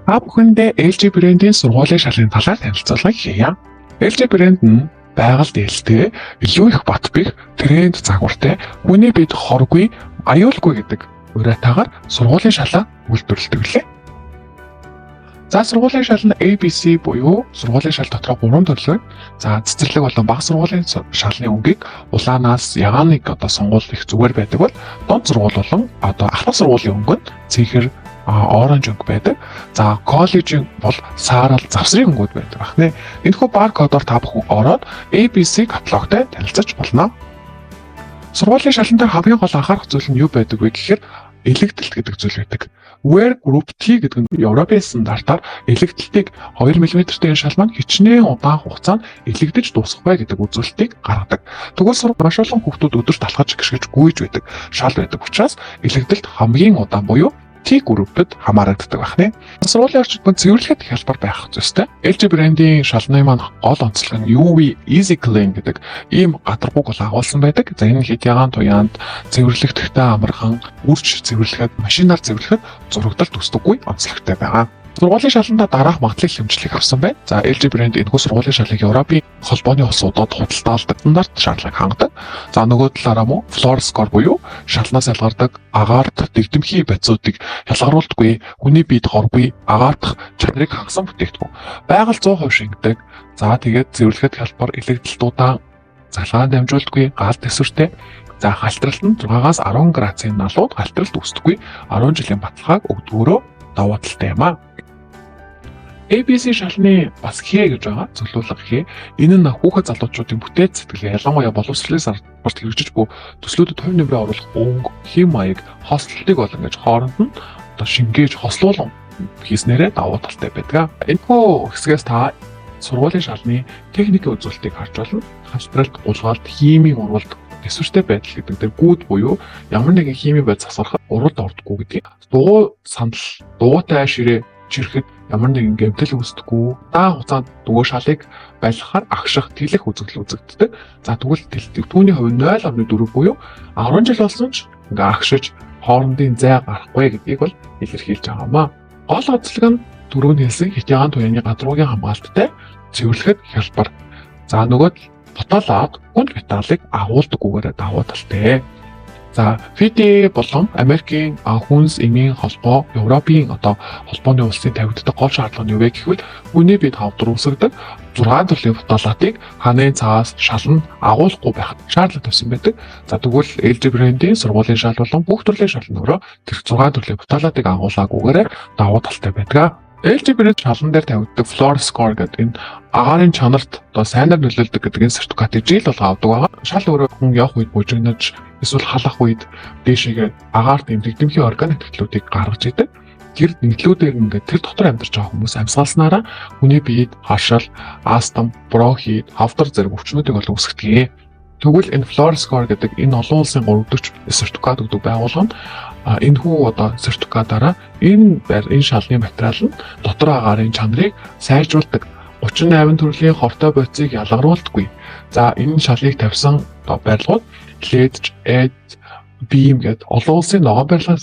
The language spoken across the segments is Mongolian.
Та бүхэндээ LG брэндийн сургуулийн шалгын талаар танилцуулга хийе. LG брэнд нь байгаль дээлтэй, илүү их бат бих, тренд загвартай, хүний бид хоргүй, аюулгүй гэдэг уриатаагаар сургуулийн шалаа үйлдвэрлэдэг лээ. За сургуулийн шал нь ABC буюу сургуулийн шал дотор 3 төрлөө. За цэцэрлэг болон бага сургуулийн шалны өнгийг улаанаас ягааныг сонгуул их зүгээр байдаг бол дунд сургууль болон ахлах сургуулийн өнгө нь цэнхэр оранж өнгө байдаг. За коллежийн бол саарал завсрын өнгүүд байдаг байна. Энэхүү баркодоор та бүхэн ороод ABC каталогтой танилцаж болно. Сургуулийн шалан дээр хамгийн гол анхаарах зүйл нь юу байдаг вэ гэхээр элэгдэлт гэдэг зүйл байдаг. Wear Group T гэдэг нь Европын стандартаар элэгдэлтийг 2 мм-тэй шал маань хичнээн удаан хугацаанд элэгдэж дуусгах бай гэдэг үзүүлэлтийг гаргадаг. Тэгвэл маш олон хүүхдүүд өдөрт алхаж гიშгэж гүйж байдаг шал байдаг учраас элэгдэлт хамгийн удаан буюу T группэд хамаарагддаг байна. Сургуулийн орчинд цэвэрлэхэд хялбар байх ёстой. LG брэндийн шалны маань гол онцлог нь UV Easy Clean гэдэг ийм гадаргууг бол агуулсан байдаг. За энэ хэд ягаан туяанд цэвэрлэгдэхтэй амархан үрж цэвэрлэхэд, машинаар цэвэрлэхэд зурагдалт үүсдэггүй онцлогтой байгаа. Сургуулийн шаланда дараах магадлалыг хэмжлэх авсан байна. За LG брэнд энэхүү сургуулийн шалыг Европын холбооны улсуудад худалдаалдаг стандарт шаардлагыг хангадаг. За нөгөө талаараа мөн Floor Score буюу шалнаас ялгардаг агаарт дэгдэмхий байцуудыг ялгаруулдаггүй, хүний биед хоргүй агаардах чадрыг хангасан бүтээгдэхүүн. Байгаль 100% шингэдэг. За тэгээд цэвэрлэхэд хялбар, элэгдэлтүүдаа залгаан дамжуулдаггүй, гал тэсвэртэй. За халтралт нь 6-аас 10 градусын налууд халтралт үүсдэггүй, 10 жилийн баталгааг өгдгөөрөө даваа талтай юм аа. ABC шалны бас хэ гэж байгаа зөвлөлөг хэ. Энэ нь хүүхэд залуучуудын бүтээц сэтгэлгээ ялангуяа боловсролын салбарт хэрэгжиж буй төслүүдэд хувь нэмрээ оруулах өнгө, хэм маяг, хослолтыг бол ингэж хооронд нь шингээж хослуулан хийснээрээ давуу талтай байдаг. Энэхүү хэсгээс та сургуулийн шалны техникийн үзүүлэлтийг харж болно. Халтралт, гулгаалт, химийн урвалд тэсвэртэй байдал гэдэг дээр гүйд буюу ямар нэгэн химийн байд засварахад уралд ордоггүй гэдгийг. Дугуй сандал, дугуйтай ширээ чирхэд ямар нэгэн гэмтэл үүсдэггүй. Даан хугацаанд нөгөө шалыг байлгахаар агших, тэлэх үзэгдэл үзэгддэг. За тэгвэл түүний хувь 0.4 буюу 10 жил болсон ч ингээ агшиж хоорондын зай гарахгүй гэдгийг бол илэрхийлж байгаамаа. Гол онцлог нь түрүүн хэлсэн хит ягаан туяаны гадруугийн хамгаалттай цэвэрлэхэд хялбар. За нөгөө ботолоод хүнд металлыг агуулдаггүйгээр давуу талтай. За FDA болон Америкийн хүнс эмийн холбоо, Европын холбооны улсын тавигддаг гол шаардлага нь юу вэ гэвэл хүний биед хавдар үүсгдэг 6 төрлийн фотолатыг ханы цаас шалан агуулахгүй байхад шаардлага тавьсан байдаг. За тэгвэл LG брэндийн сургуулийн шал болон бүх төрлийн шал нөрөө тэр 6 төрлийн фотолатыг агуулгаагүйгээр давуу талтай байдаг. LG брэнд шалан дээр тавигддаг Floor Score гэдэг энэ агаарын чанарт сайнаар нөлөөлдөг гэдэг энэ сертификатыг жил болго авдаг байгаа. Шал өөрөө хүн явах үед бужигнаж эсвэл халах үед дээшээгээ агаарт дэмдэгдэмхий органик төтлүүдийг гаргаж идэг. Тэр нэгдлүүдээр ингээд тэр дотор амьдарч байгаа хүмүүс амьсгалснараа хүний биед хашаал, астам, бронхит, хавдар зэрэг өвчнүүдийг бол үүсгэдэг. Тэгвэл энэ Floor Score гэдэг энэ олон улсын 30 сертификат өгдөг байгууллага нь энэхүү сертификатаараа энэ шалны материал нь дотор агаарын чанарыг сайжруулдаг. 38 төрлийн хортой бодисыг ялгаруулдаггүй. За энэ шалыг тавьсан байрлалууд LED, Beam гэдэг олон улсын ногоон барилгын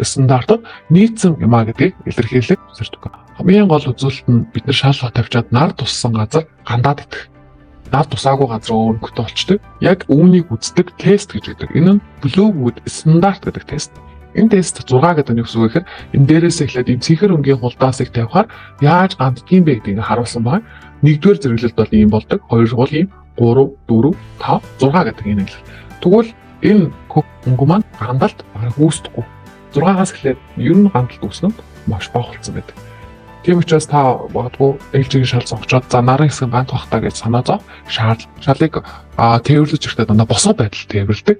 стандартад нийцсэн юм а гэдгийг илэрхийлэх сертификат. Хамгийн гол үзүүлэлт нь бид нар шал тавьчаад нар туссан газар гандаад идэх. Нар тусаагүй газар өнгөтэй болчдөг. Яг үүнийг үздэг тест гэж гэдэг. Энэ нь Blue Wood стандарт гэдэг тест. Энэ тест 6 гэдэг нь юу гэсэн үг гэхээр энэ дээрээс эхлээд энэ цэнхэр өнгийн хулдаасыг тавихаар яаж ганддгийг бэ гэдгийг харуулсан байна. Нэгдүгээр зэрэглэлд бол ийм болдог. Хоёр бол ийм 3, 4, 5, 6 гэдэг энэ хэлэх. Тэгвэл энэ өнгө маань гандалт үүсдэггүй. 6-аас эхлээд ер нь гандалт үүснэ маш бага болсон байдаг. Тийм учраас та магадгүй LG-ийн шал сонгочоод за нарын хэсэг гант бахтаа гэж санаа зов. Шалыг тээвэрлэж ирэхдээ дандаа босоо байдал тээвэрлдэг.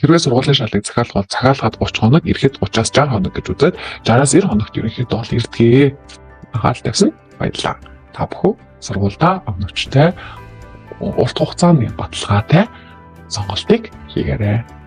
Хэрвээ сургуулийн шалыг захиалгавал захиалгаад 30 хоног, ирэхэд 30-аас 60 хоног гэж үзээд 60-аас 90 хоногт ерөнхийдөө бол ирдгээ. Анхаарал тавьсан баярлалаа. Та бүхэн сургуультай өгнөвчтэй урт хугацааны баталгаатай сонголтыг хийгээрэй.